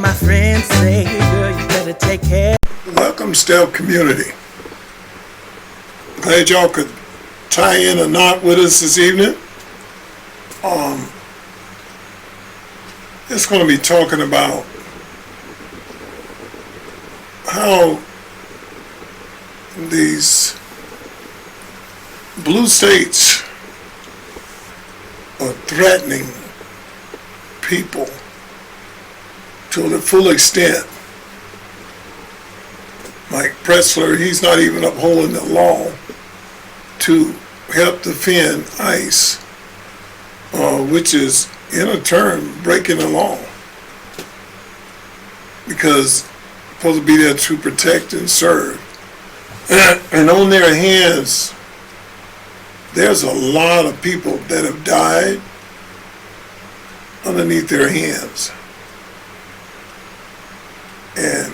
my friends say, girl, you better take care. Welcome, STEP community. Glad y'all could tie in a knot with us this evening. It's going to be talking about how these blue states are threatening people to the full extent. Like Pritzker, he's not even upholding the law to help defend ICE, which is in a turn breaking the law, because it's supposed to be there to protect and serve. And on their hands, there's a lot of people that have died underneath their hands. And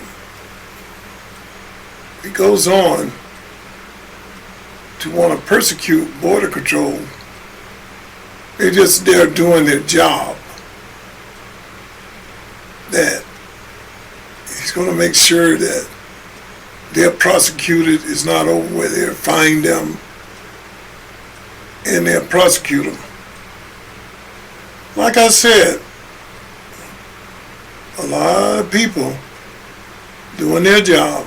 it goes on to want to persecute border control. They're doing their job. That he's going to make sure that they're prosecuted. It's not over where they'll find them and they'll prosecute them. Like I said, a lot of people doing their job.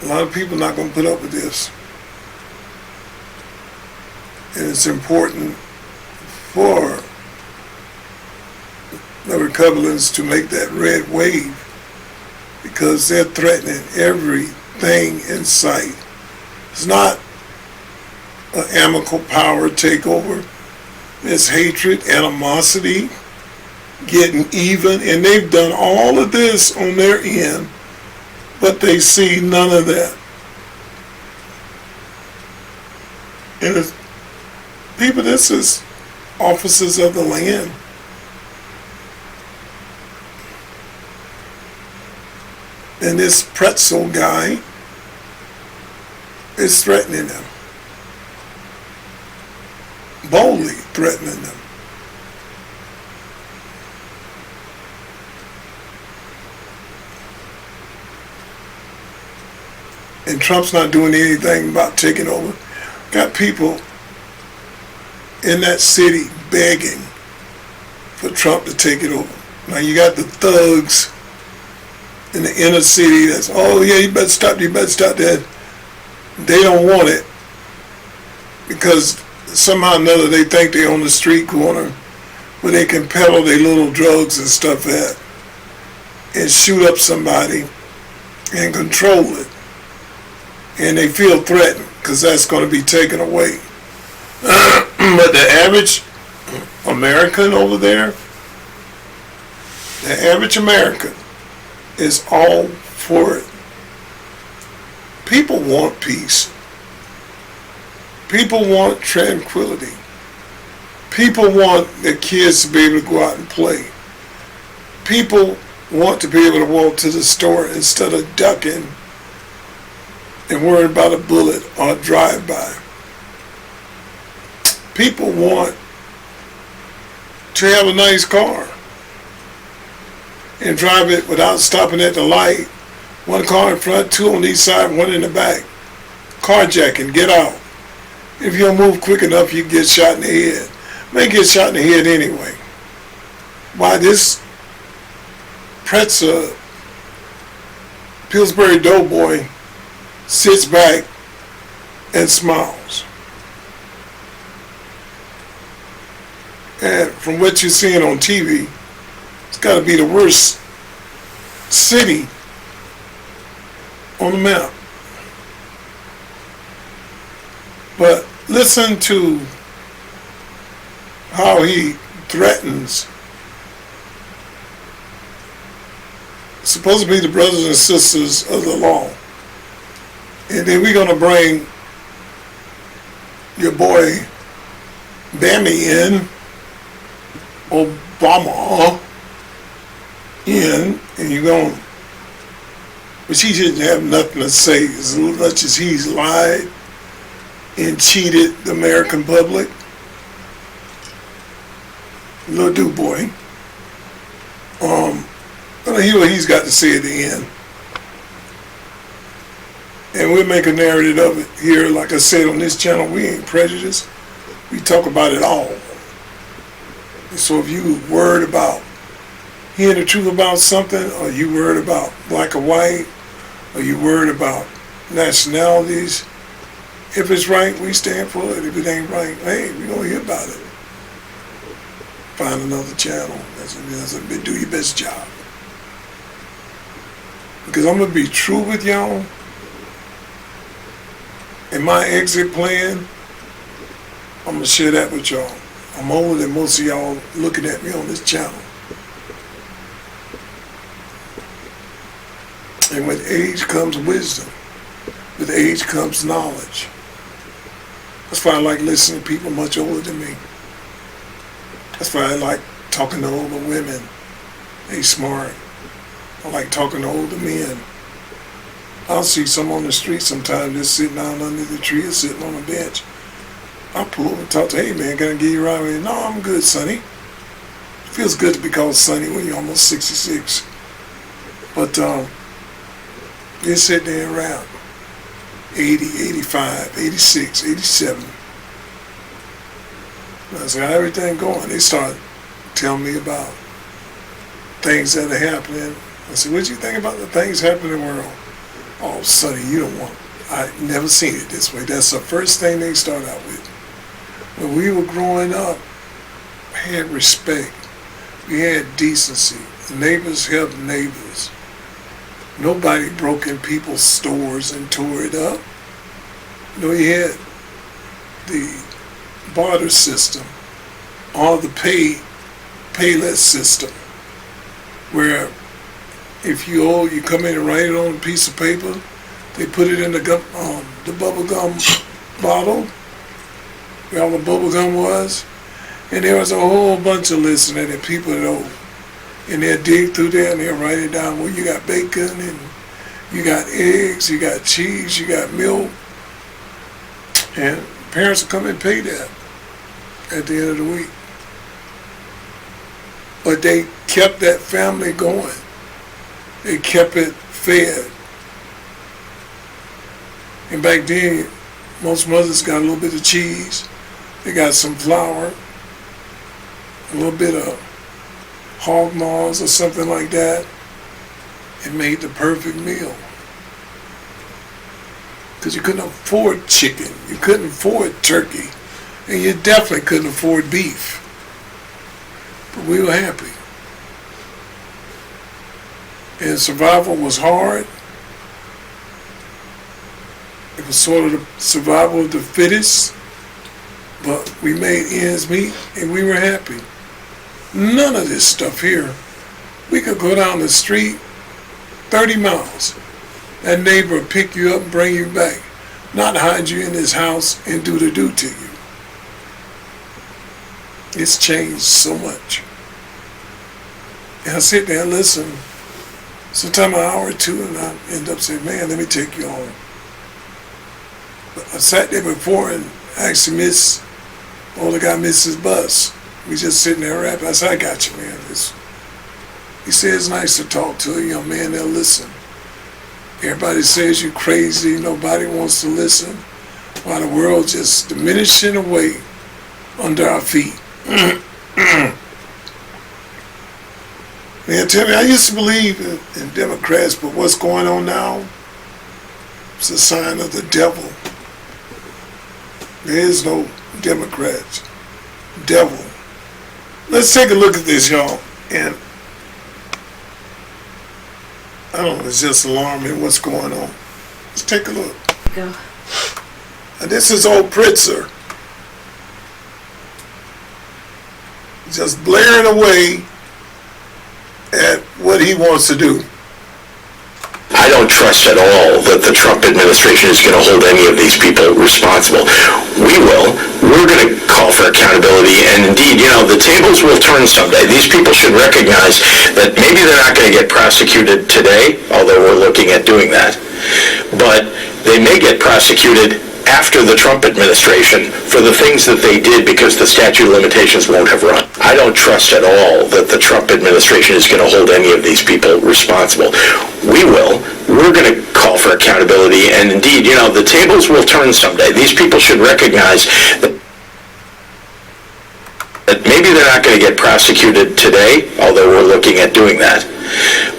A lot of people not going to put up with this. And it's important for the Republicans to make that red wave, because they're threatening everything in sight. It's not an amicable power takeover. It's hatred, animosity, getting even, and they've done all of this on their end, but they see none of that. And it's people, this is officers of the land. And this Pritzker guy is threatening them. Boldly threatening them. And Trump's not doing anything about taking over. Got people in that city begging for Trump to take it over. Now you got the thugs in the inner city that's, oh yeah, you better stop that. They don't want it because somehow or another they think they're on the street corner where they can peddle their little drugs and stuff at and shoot up somebody and control it. And they feel threatened because that's going to be taken away. But the average American over there, the average American is all for it. People want peace. People want tranquility. People want their kids to be able to go out and play. People want to be able to walk to the store instead of ducking and worrying about a bullet or a drive-by. People want to have a nice car and drive it without stopping at the light. One car in front, two on each side, one in the back. Carjacking, get out. If you don't move quick enough, you get shot in the head. May get shot in the head anyway. Why this Pritzker, Pillsbury Doughboy, sits back and smiles. And from what you're seeing on TV, it's got to be the worst city on the map. But listen to how he threatens supposed to be the brothers and sisters of the law. And then we're going to bring your boy Bammy in, Obama in, and you're going, but she didn't have nothing to say as much as he's lied and cheated the American public. Little dude boy. Gonna to hear what he's got to say at the end. And we'll make a narrative of it here. Like I said, on this channel, we ain't prejudiced. We talk about it all. And so if you worried about hearing the truth about something, or you worried about black or white, or you worried about nationalities, if it's right, we stand for it. If it ain't right, hey, we gonna hear about it. Find another channel. Do your best job. Because I'm gonna be true with y'all. And my exit plan, I'm gonna share that with y'all. I'm older than most of y'all looking at me on this channel. And with age comes wisdom. With age comes knowledge. That's why I like listening to people much older than me. That's why I like talking to older women. They smart. I like talking to older men. I'll see some on the street sometimes just sitting down under the tree or sitting on a bench. I'll pull over and talk to, hey man, can I give you a ride with you? No, I'm good, Sonny. It feels good to be called Sonny when you're almost 66. But you sit there around 80, 85, 86, 87. I said, how everything going? They start telling me about things that are happening. I said, what do you think about the things happening in the world? Oh, Sonny, you don't want, I never seen it this way. That's the first thing they start out with. When we were growing up, we had respect. We had decency. Neighbors helped neighbors. Nobody broke in people's stores and tore it up. You know, you had the barter system or the payless system, where if you owe, you come in and write it on a piece of paper. They put it in the bubble gum bottle, where all the bubble gum was, and there was a whole bunch of lists in there that people that owe. And they'll dig through there and they'll write it down. Well, you got bacon and you got eggs, you got cheese, you got milk, and parents will come and pay that at the end of the week. But they kept that family going. They kept it fed. And back then, most mothers got a little bit of cheese. They got some flour, a little bit of hog maws or something like that. It made the perfect meal. Because you couldn't afford chicken. You couldn't afford turkey. And you definitely couldn't afford beef. But we were happy. And survival was hard. It was sort of the survival of the fittest. But we made ends meet and we were happy. None of this stuff here. We could go down the street 30 miles. That neighbor would pick you up and bring you back. Not hide you in his house and do the do to you. It's changed so much. And I sit there and listen. Sometime an hour or two, and I end up saying, man, let me take you home. But I sat there before and actually the guy missed his bus. We just sitting there rapping. I said, I got you, man. He said, it's nice to talk to a young man that'll listen. Everybody says you crazy, nobody wants to listen, while the world just diminishing away under our feet. Man, tell me, I used to believe in Democrats, but what's going on now? It's a sign of the devil. There is no Democrats. Devil. Let's take a look at this, y'all. And I don't know, it's just alarming what's going on. Let's take a look. Go. And this is old Pritzker. Just blaring away at what he wants to do. I don't trust at all that the Trump administration is going to hold any of these people responsible. We will. We're going to call for accountability, and indeed, the tables will turn someday. These people should recognize that maybe they're not going to get prosecuted today, although we're looking at doing that, but they may get prosecuted after the Trump administration for the things that they did because the statute of limitations won't have run. I don't trust at all that the Trump administration is going to hold any of these people responsible. We will. We're going to call for accountability, and indeed, the tables will turn someday. These people should recognize that maybe they're not going to get prosecuted today, although we're looking at doing that,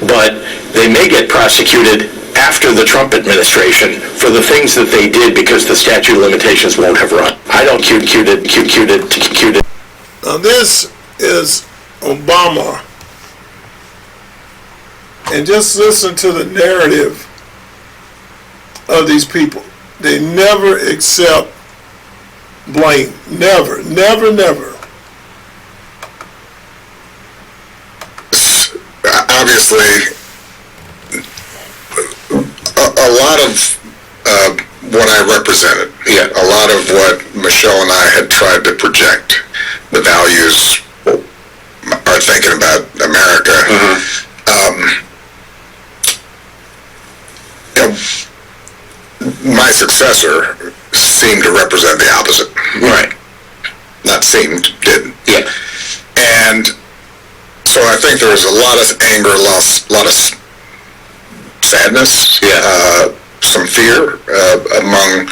but they may get prosecuted after the Trump administration for the things that they did because the statute of limitations won't have run. I don't cute it. Now this is Obama, and just listen to the narrative of these people. They never accept blame. Never, never, never. Obviously, a lot of what I represented, a lot of what Michelle and I had tried to project, the values are thinking about America. My successor seemed to represent the opposite. Right. Not seemed, didn't. Yeah. And so I think there was a lot of anger, a lot of sadness, some fear among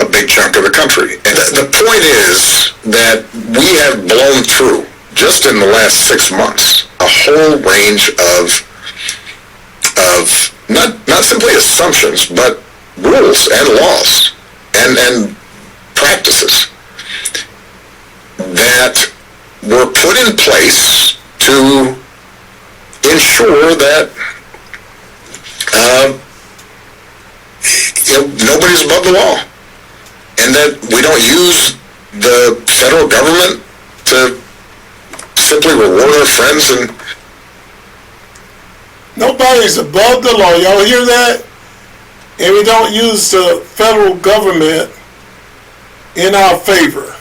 a big chunk of the country. And the point is that we have blown through, just in the last 6 months, a whole range of not simply assumptions, but rules and laws and practices that were put in place to ensure that nobody's above the law, and that we don't use the federal government to simply reward our friends. And nobody's above the law. Y'all hear that? And we don't use the federal government in our favor.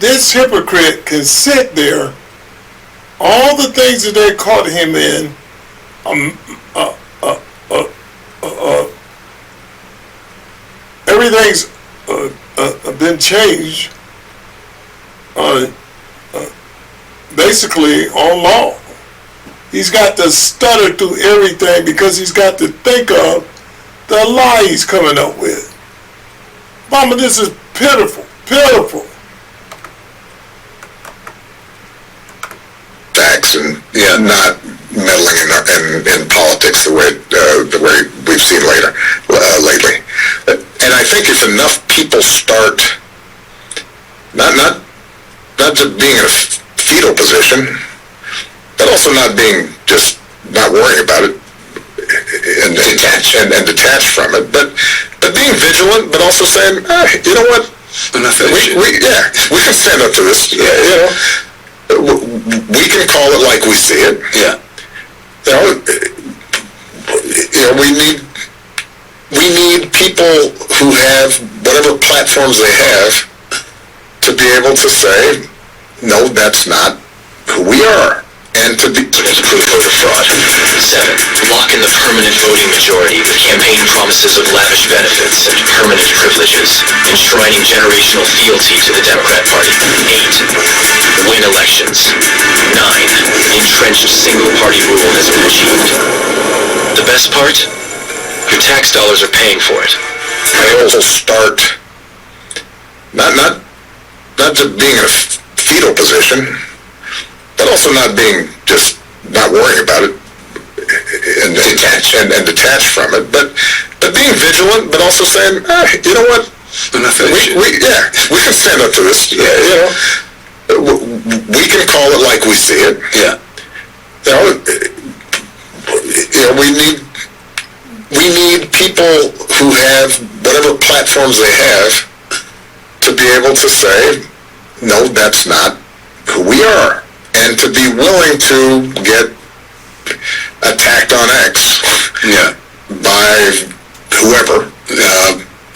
This hypocrite can sit there, all the things that they caught him in, everything's been changed basically on law. He's got to stutter through everything because he's got to think of the lie he's coming up with. Mama, this is pitiful, pitiful. facts and not meddling in politics the way we've seen lately. And I think if enough people start not just being in a fetal position, but also not worrying about it and detached from it, but being vigilant, but also saying, you know what, we can stand up to this. We can call it like we see it. We need people who have whatever platforms they have to be able to say, no, that's not who we are. And to prove voter fraud. 7, lock in the permanent voting majority with campaign promises of lavish benefits and permanent privileges, enshrining generational fealty to the Democrat Party. 8, win elections. 9, entrenched single-party rule has been achieved. The best part? Your tax dollars are paying for it. I also start not just being in a fetal position, but also not worrying about it and detached from it, but being vigilant, but also saying, you know what, we can stand up to this. We can call it like we see it. We need people who have whatever platforms they have to be able to say, no, that's not who we are. And to be willing to get attacked on X by whoever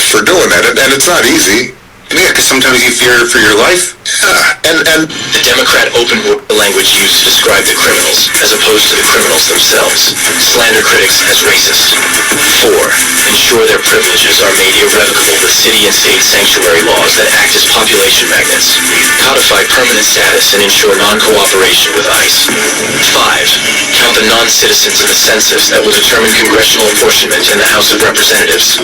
for doing that. And it's not easy. Yeah, because sometimes you fear for your life. Yeah, and The Democrat open language used to describe the criminals, as opposed to the criminals themselves. Slander critics as racist. 4. Ensure their privileges are made irrevocable with city and state sanctuary laws that act as population magnets. Codify permanent status and ensure non-cooperation with ICE. 5. Count the non-citizens in the census that will determine congressional apportionment in the House of Representatives.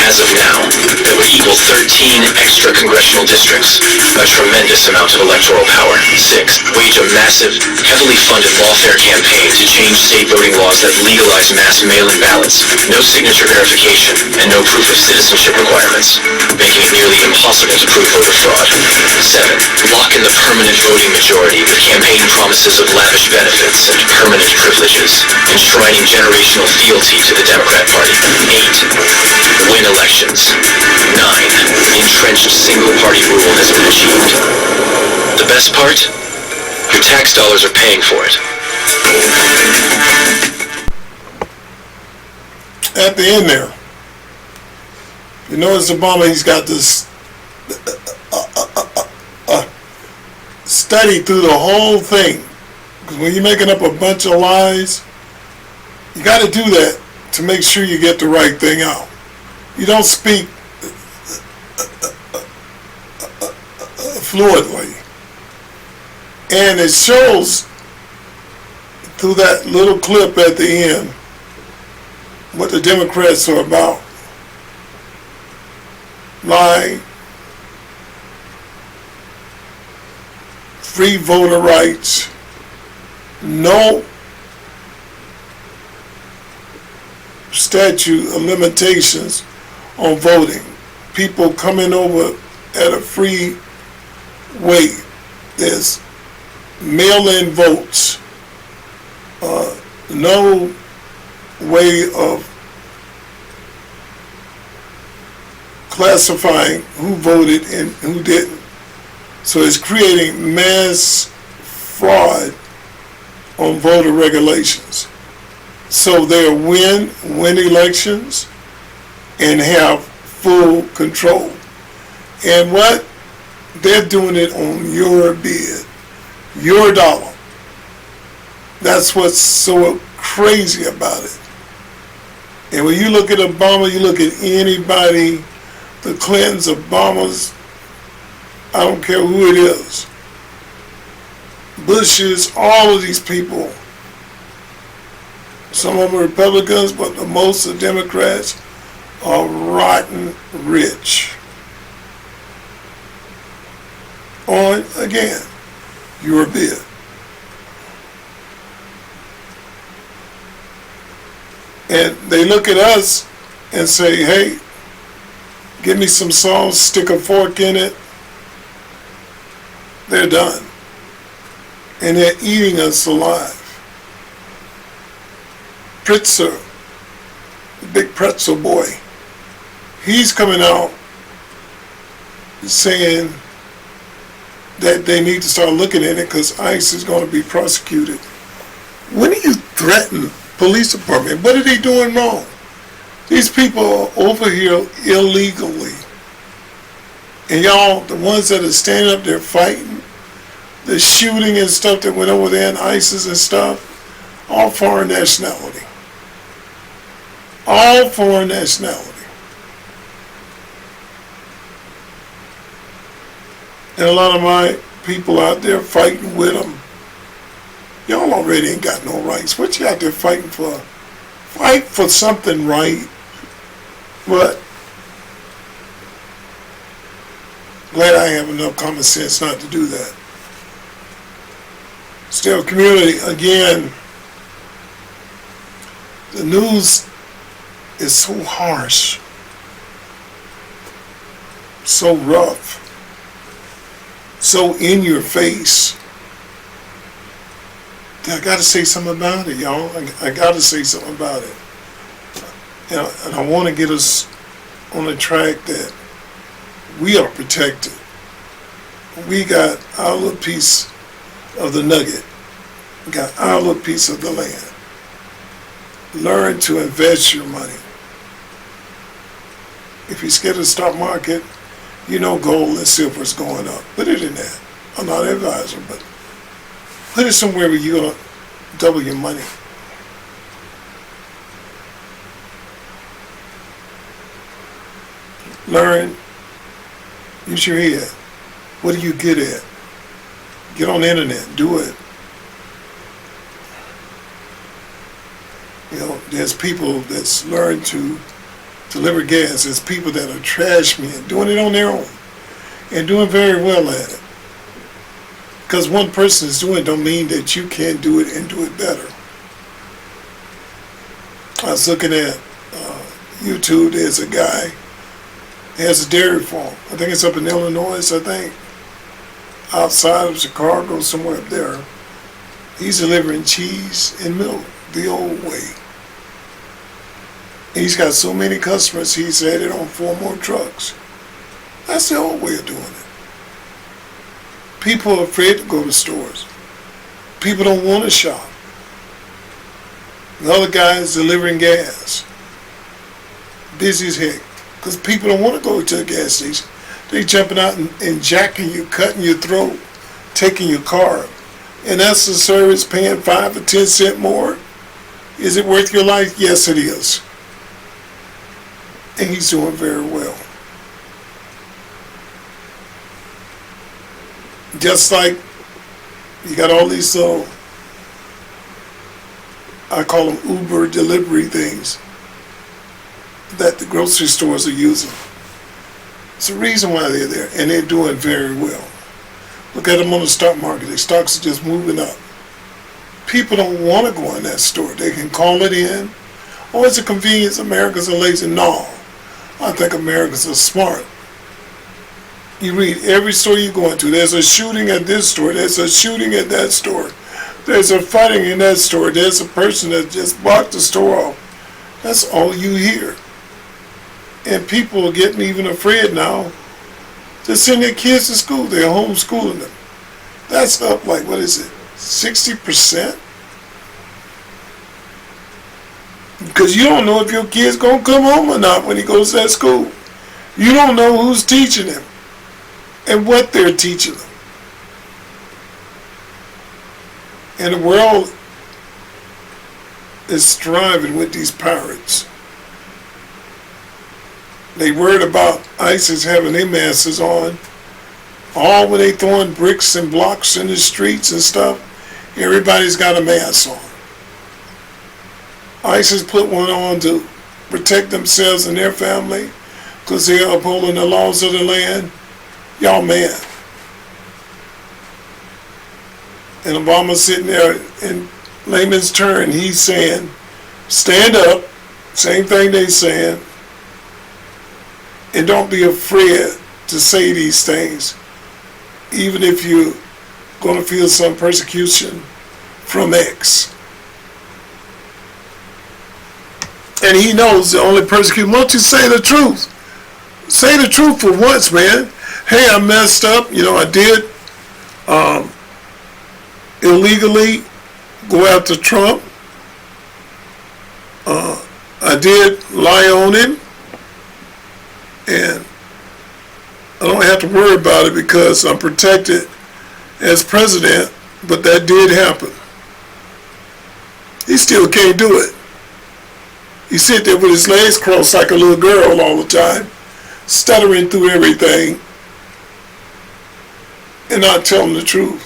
As of now, that would equal 13 extra congressional districts, a tremendous amount of electoral power. 6. Wage a massive, heavily funded lawfare campaign to change state voting laws that legalize mass mail-in ballots, no signature verification, and no proof of citizenship requirements, making it nearly impossible to prove voter fraud. 7. Lock in the permanent voting majority with campaign promises of lavish benefits and permanent privileges, enshrining generational fealty to the Democrat Party. 8. Win elections. 9. Entrenched single-party rule has been achieved. The best part? Your tax dollars are paying for it. At the end there, you notice Obama, he's got this study through the whole thing. Because when you're making up a bunch of lies, you got to do that to make sure you get the right thing out. You don't speak fluently. And it shows through that little clip at the end what the Democrats are about. Lying, free voter rights, no statute of limitations on voting. People coming over at a free way. There's mail-in votes. No way of classifying who voted and who didn't. So it's creating mass fraud on voter regulations. So they'll win elections and have full control. And what? They're doing it on your bid, your dollar. That's what's so crazy about it. And when you look at Obama, you look at anybody, the Clintons, Obamas, I don't care who it is, Bushes, all of these people, some of them are Republicans, but the most of Democrats are rotten rich. On, again, your bid. And they look at us and say, hey, give me some sauce, stick a fork in it. They're done. And they're eating us alive. Pritzker, the big pretzel boy, he's coming out saying that they need to start looking at it because ICE is going to be prosecuted. When do you threaten police department? What are they doing wrong? These people are over here illegally. And y'all, the ones that are standing up there fighting, the shooting and stuff that went over there in ISIS and stuff, all foreign nationality. All foreign nationality. And a lot of my people out there fighting with them, y'all already ain't got no rights. What you out there fighting for? Fight for something right. But glad I have enough common sense not to do that. Still, community, again, the news is so harsh, so rough, so in your face. I got to say something about it, y'all. I got to say something about it. And I want to get us on a track that we are protected. We got our little piece of the nugget. We got our little piece of the land. Learn to invest your money. If you're scared of the stock market, You know gold and silver is going up. Put it in there. I'm not an advisor, but put it somewhere where you're going to double your money. Learn. Use your head. What are you good at? Get on the internet. Do it. You know, there's people that's learned to deliver gas. There's people that are trash men doing it on their own and doing very well at it. Because one person is doing it don't mean that you can't do it and do it better. I was looking at YouTube. There's a guy, he has a dairy farm. I think it's up in Illinois, I think. Outside of Chicago, somewhere up there. He's delivering cheese and milk the old way. And he's got so many customers, he's added on 4 more trucks. That's the old way of doing it. People are afraid to go to stores. People don't want to shop. The other guy is delivering gas. Busy as heck. Because people don't want to go to the gas station. They jumping out and jacking you, cutting your throat, taking your car. And that's the service, paying 5 or 10 cents more. Is it worth your life? Yes, it is. And he's doing very well. Just like you got all these little, I call them Uber delivery things that the grocery stores are using. It's the reason why they're there, and they're doing very well. Look at them on the stock market. The stocks are just moving up. People don't want to go in that store. They can call it in. Oh, it's a convenience. Americans are lazy. No, I think Americans are smart. You read every store you go into. There's a shooting at this store. There's a shooting at that store. There's a fighting in that store. There's a person that just blocked the store off. That's all you hear. And people are getting even afraid now to send their kids to school. They're homeschooling them. That's up like, what is it, 60%? Because you don't know if your kid's going to come home or not when he goes to that school. You don't know who's teaching him and what they're teaching them. And the world is striving with these pirates. They worried about ISIS having their masses on. All when they throwing bricks and blocks in the streets and stuff, everybody's got a mask on. ISIS put one on to protect themselves and their family because they're upholding the laws of the land. Y'all mad. And Obama's sitting there in layman's turn, he's saying, stand up, same thing they saying, and don't be afraid to say these things, even if you're going to feel some persecution from X. And he knows the only persecution. Won't you say the truth? Say the truth for once, man. Hey, I messed up. You know, I did illegally go after Trump. I did lie on him. And I don't have to worry about it because I'm protected as president, but that did happen. He still can't do it. He sit there with his legs crossed like a little girl all the time, stuttering through everything and not telling the truth.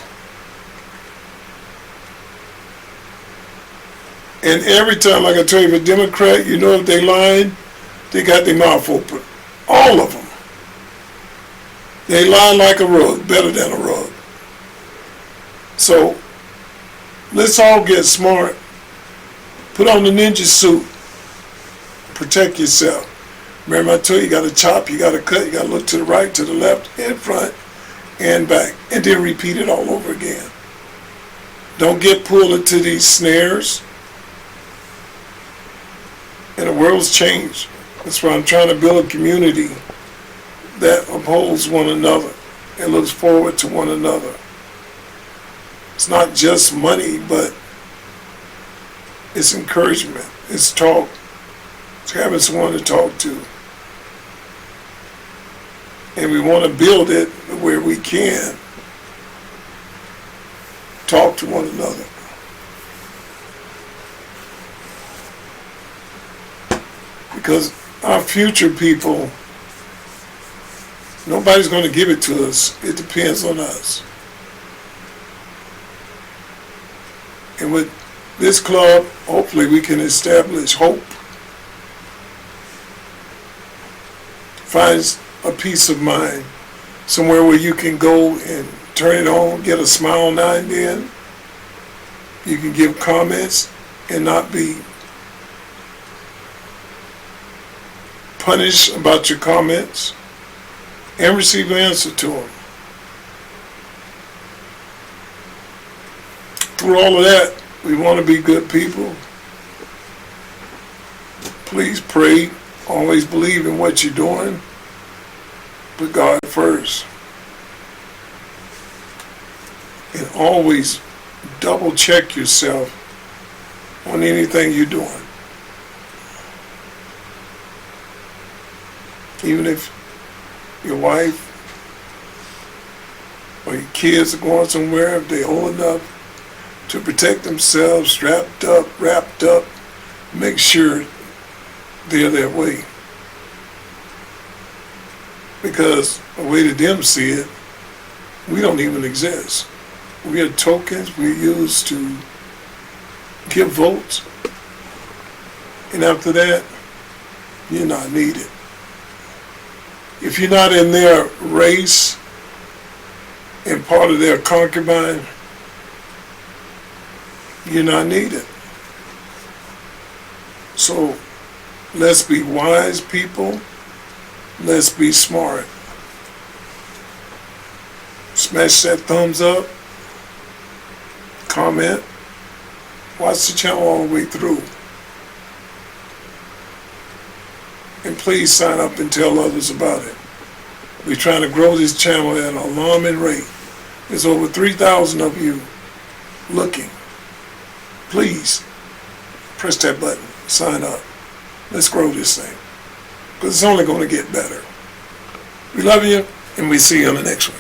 And every time, like I tell you, if a Democrat, you know if they lying, they got their mouth open. All of them. They lie like a rug, better than a rug. So, let's all get smart. Put on the ninja suit. Protect yourself. Remember I told you, you got to chop, you got to cut, you got to look to the right, to the left, and front, and back. And then repeat it all over again. Don't get pulled into these snares. And the world's changed. That's why I'm trying to build a community that upholds one another and looks forward to one another. It's not just money, but it's encouragement. It's talk. It's having someone to talk to. And we want to build it where we can talk to one another. Because our future people, nobody's going to give it to us. It depends on us. And with this club, hopefully we can establish hope. Find a peace of mind, somewhere where you can go and turn it on, get a smile now and then. You can give comments and not be punished about your comments, and receive an answer to them. Through all of that, we want to be good people. Please pray. Always believe in what you're doing. Put God first. And always double check yourself on anything you're doing. Even if your wife or your kids are going somewhere, if they're old enough to protect themselves, strapped up, wrapped up, make sure they're that way. Because the way that them see it, we don't even exist. We are tokens we use to give votes. And after that, you're not needed. If you're not in their race and part of their concubine, you're not needed. So let's be wise people. Let's be smart. Smash that thumbs up. Comment. Watch the channel all the way through. And please sign up and tell others about it. We're trying to grow this channel at an alarming rate. There's over 3,000 of you looking. Please press that button. Sign up. Let's grow this thing. Because it's only going to get better. We love you, and we see you on the next one.